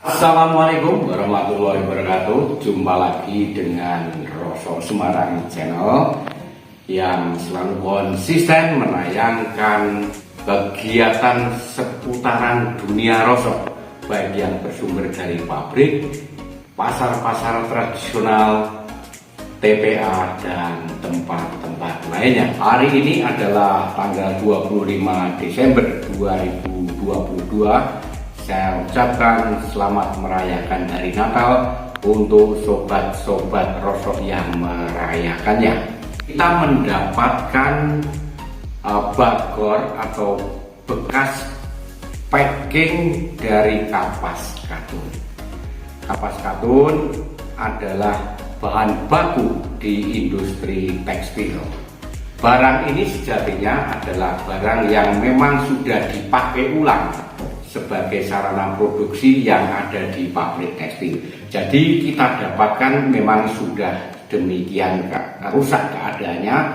Assalamualaikum warahmatullahi wabarakatuh. Jumpa lagi dengan Roso Semarang Channel yang selalu konsisten menayangkan kegiatan seputaran dunia rosok, baik yang bersumber dari pabrik, pasar-pasar tradisional, TPA, dan tempat-tempat lainnya. Hari ini adalah tanggal 25 Desember 2022. Saya ucapkan selamat merayakan Hari Natal untuk sobat-sobat rosok yang merayakannya. Kita mendapatkan bagor atau bekas packing dari kapas katun. Kapas katun adalah bahan baku di industri tekstil. Barang ini sejatinya adalah barang yang memang sudah dipakai ulang sebagai sarana produksi yang ada di pabrik tekstil. Jadi kita dapatkan memang sudah demikian rusak keadaannya,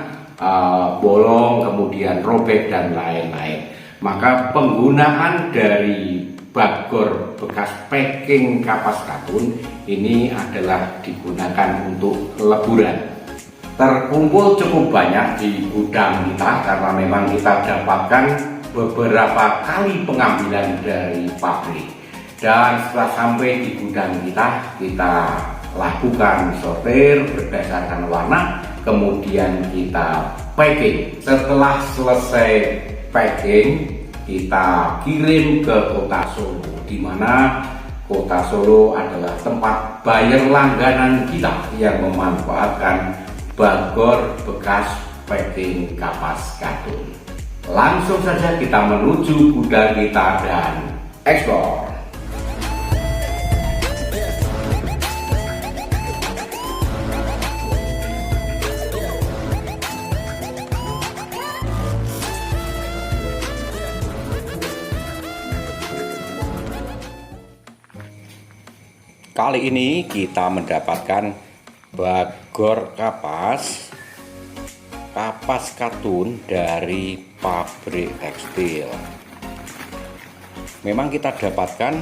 bolong, kemudian robek dan lain-lain. Maka penggunaan dari bagor bekas packing kapas katun ini adalah digunakan untuk leburan. Terkumpul cukup banyak di gudang kita karena memang kita dapatkan beberapa kali pengambilan dari pabrik, dan setelah sampai di gudang kita lakukan sortir berdasarkan warna, kemudian kita packing. Setelah selesai packing, kita kirim ke kota Solo, di mana kota Solo adalah tempat buyer langganan kita yang memanfaatkan bagor bekas packing kapas katun. Langsung saja kita menuju gudang kita dan ekspor. Kali ini kita mendapatkan bagor kapas katun dari pabrik tekstil. Memang kita dapatkan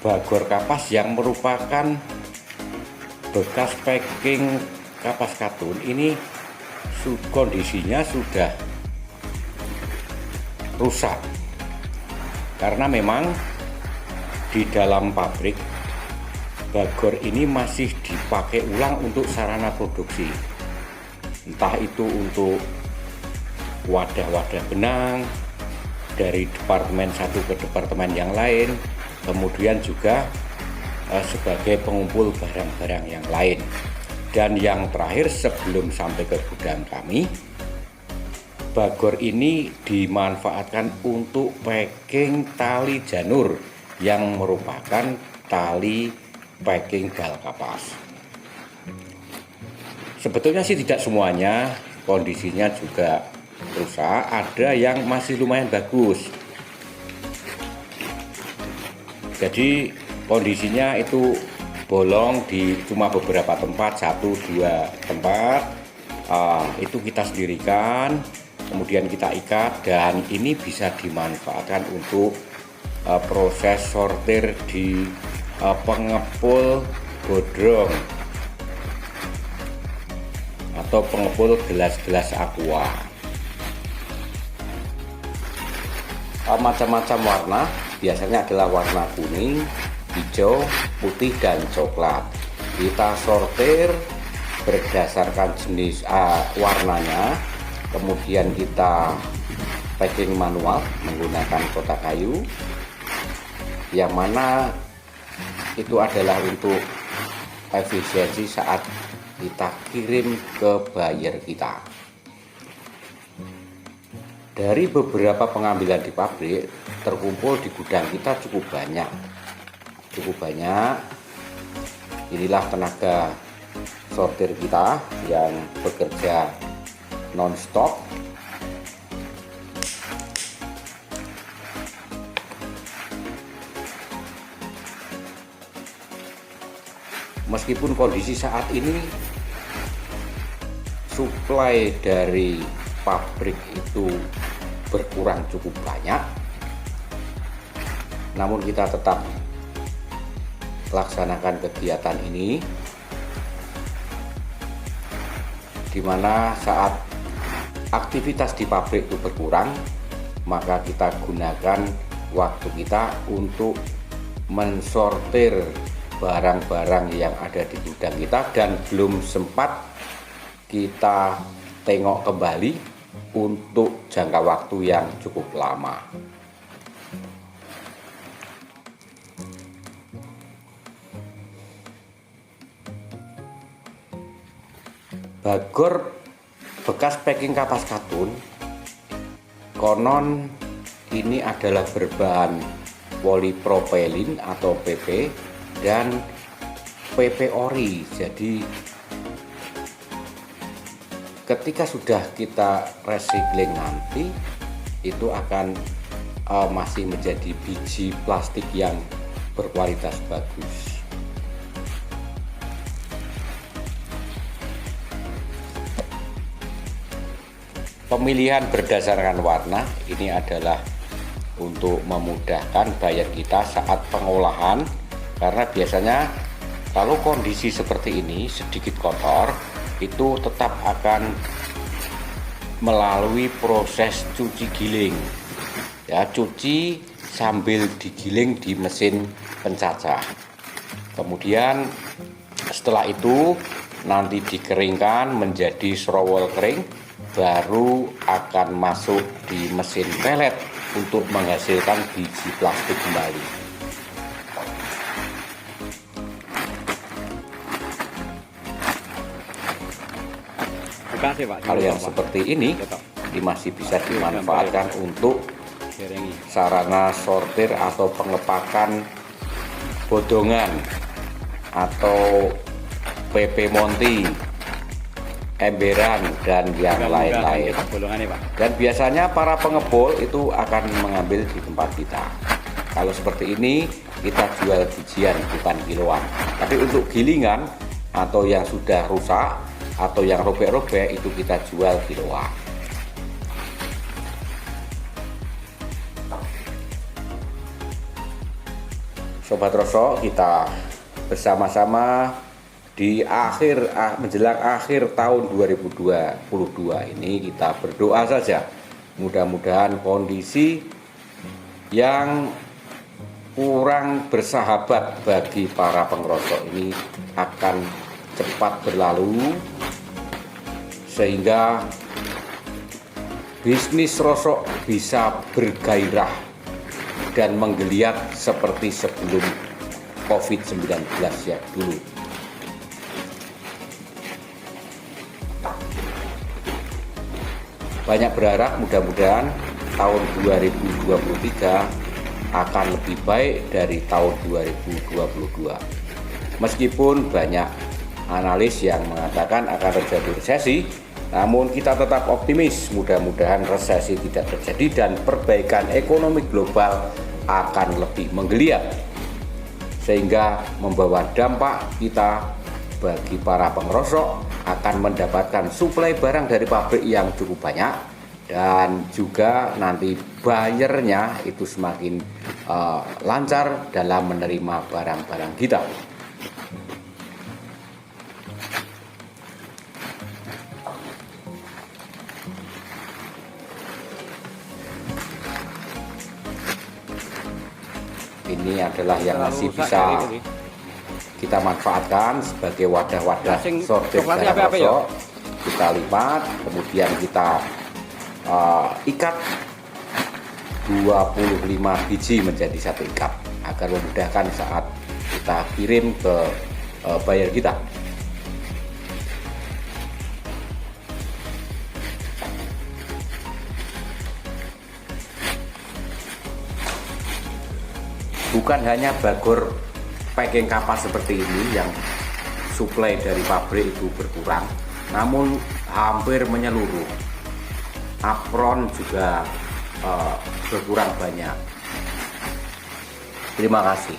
bagor kapas yang merupakan bekas packing kapas katun. Ini kondisinya sudah rusak karena memang di dalam pabrik bagor ini masih dipakai ulang untuk sarana produksi, entah itu untuk wadah-wadah benang dari departemen satu ke departemen yang lain, kemudian juga sebagai pengumpul barang-barang yang lain. Dan yang terakhir, sebelum sampai ke gudang kami, bagor ini dimanfaatkan untuk packing tali janur yang merupakan tali packing bal kapas. Sebetulnya sih tidak semuanya, kondisinya juga rusak, ada yang masih lumayan bagus. Jadi kondisinya itu bolong di cuma beberapa tempat, 1-2 tempat. Itu kita sendirikan, kemudian kita ikat, dan ini bisa dimanfaatkan untuk proses sortir di pengepul bodrong atau pengepul gelas-gelas aqua. Macam-macam warna, biasanya adalah warna kuning, hijau, putih, dan coklat. Kita sortir berdasarkan jenis warnanya, kemudian kita packing manual menggunakan kotak kayu, yang mana itu adalah untuk efisiensi saat kita kirim ke buyer kita. Dari beberapa pengambilan di pabrik, terkumpul di gudang kita cukup banyak. Inilah tenaga sortir kita yang bekerja non-stop. Meskipun kondisi saat ini suplai dari pabrik itu berkurang cukup banyak, namun kita tetap laksanakan kegiatan ini, di mana saat aktivitas di pabrik itu berkurang, maka kita gunakan waktu kita untuk mensortir barang-barang yang ada di gudang kita dan belum sempat kita tengok kembali untuk jangka waktu yang cukup lama. Bagor bekas packing kapas katun, konon ini adalah berbahan polipropilin atau PP dan PP ori. Jadi ketika sudah kita recycling nanti, itu akan masih menjadi biji plastik yang berkualitas bagus. Pemilihan berdasarkan warna ini adalah untuk memudahkan buyer kita saat pengolahan, karena biasanya kalau kondisi seperti ini sedikit kotor, itu tetap akan melalui proses cuci giling, ya, cuci sambil digiling di mesin pencacah. Kemudian setelah itu nanti dikeringkan menjadi serowol kering, baru akan masuk di mesin pelet untuk menghasilkan biji plastik kembali. Kasih, Pak. Kalau yang seperti ini masih bisa dimanfaatkan untuk sarana sortir atau pengepakan bodongan atau PP Monti, emberan, dan yang lain-lain. Dan biasanya para pengepul itu akan mengambil di tempat kita. Kalau seperti ini kita jual bijian bukan kiloan. Tapi untuk gilingan atau yang sudah rusak atau yang robek-robek itu kita jual kiloan. Sobat Roso, kita bersama-sama di menjelang akhir tahun 2022 ini kita berdoa saja, mudah-mudahan kondisi yang kurang bersahabat bagi para pengrosok ini akan cepat berlalu, sehingga bisnis rosok bisa bergairah dan menggeliat seperti sebelum COVID-19 ya dulu. Banyak berharap mudah-mudahan tahun 2023 akan lebih baik dari tahun 2022. Meskipun banyak analis yang mengatakan akan terjadi resesi, namun kita tetap optimis, mudah-mudahan resesi tidak terjadi dan perbaikan ekonomi global akan lebih menggeliat, sehingga membawa dampak kita bagi para pengrosok akan mendapatkan suplai barang dari pabrik yang cukup banyak, dan juga nanti buyernya itu semakin lancar dalam menerima barang-barang kita. Ini adalah yang masih bisa kita manfaatkan sebagai wadah-wadah sortir barang rosok. Kita lipat, kemudian kita ikat 25 biji menjadi satu ikat agar memudahkan saat kita kirim ke buyer kita. Bukan hanya bagor packing kapas seperti ini yang suplai dari pabrik itu berkurang, namun hampir menyeluruh. Apron juga berkurang banyak. Terima kasih.